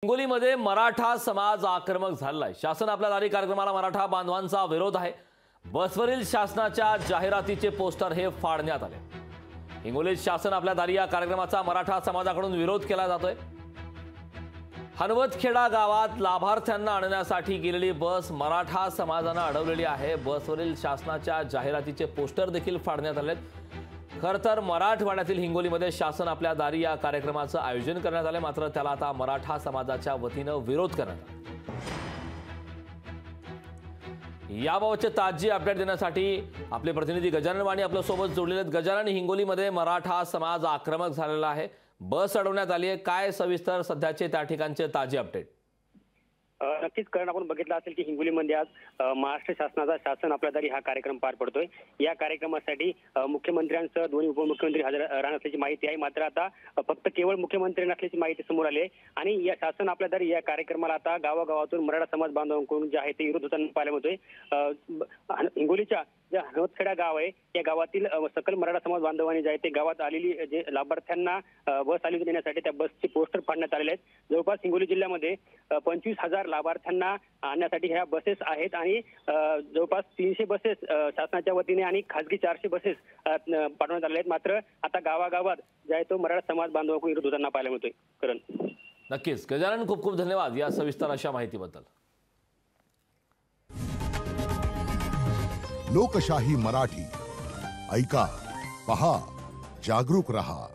हिंगोलीमध्ये मराठा समाज आक्रमक झालाय। शासन आपल्या दारी कार्यक्रमाला मराठा बांधवांचा विरोध आहे। बसवरील शासनाच्या जाहिरातीचे पोस्टर हे फाडण्यात आले। हिंगोलीत शासन आपल्या दारी या कार्यक्रमाचा मराठा समाजाकडून विरोध केला जातोय। हनवतखेडा गावात लाभार्थ्यांना आणण्यासाठी गेलेली बस मराठा समाजाने अडवलेली आहे। बसवरील शासनाच्या जाहिरातीचे पोस्टर देखील फाडण्यात आलेत। खरं तर मराठवाड्यातील हिंगोलीमध्ये शासन आपल्या दारी या कार्यक्रमाचं आयोजन करण्यात आले, मात्र त्याला आता मराठा समाजाच्या वतीने विरोध करण्यात आला। याबाबतचे ताजी अपडेट देण्यासाठी आपले प्रतिनिधी गजानन वाणी आपल्या सोबत जोडलेले आहेत। गजानन, हिंगोलीमध्ये मराठा समाज आक्रमक झालेला आहे, बस अडवण्यात आली आहे, काय सविस्तर सध्याचे त्या ठिकाणचे ताजे अपडेट? नक्कीच कारण आपण बघितलं असेल की हिंगोलीमध्ये आज महाराष्ट्र शासनाचा शासन आपल्या दारी हा कार्यक्रम पार पडतोय। या कार्यक्रमासाठी मुख्यमंत्र्यांसह दोन्ही उपमुख्यमंत्री हजर राहणार असल्याची माहिती आहे, मात्र आता फक्त केवळ मुख्यमंत्री नसल्याची माहिती समोर आली आहे। आणि या शासन आपल्या दारी या कार्यक्रमाला आता गावागावातून मराठा समाज बांधवांकडून जे आहे ते विरोध होताना पाहायला मिळतोय। हिंगोलीच्या जे हनवतखेडा गाव आहे या गावातील सकल मराठा समाज बांधवांनी जे आहे ते गावात आलेली जे लाभार्थ्यांना बस आली देण्यासाठी त्या बसचे पोस्टर फाडण्यात आलेले आहेत। जवळपास हिंगोली जिल्ह्यामध्ये 25,000 लाभार्थ्यांना आणण्यासाठी ह्या बसेस आहेत आणि जवळपास 300 बसेस शासनाच्या वतीने आणि खासगी 400 बसेस पाठवण्यात आले आहेत। मात्र आता गावागावात जे आहे तो मराठा समाज बांधवांकडून विरोध होताना पाहायला मिळतोय। करण, नक्कीच गजानन, खूप खूप धन्यवाद या सविस्तर अशा माहितीबद्दल। लोकशाही मराठी ऐका, पहा, जागरूक रहा।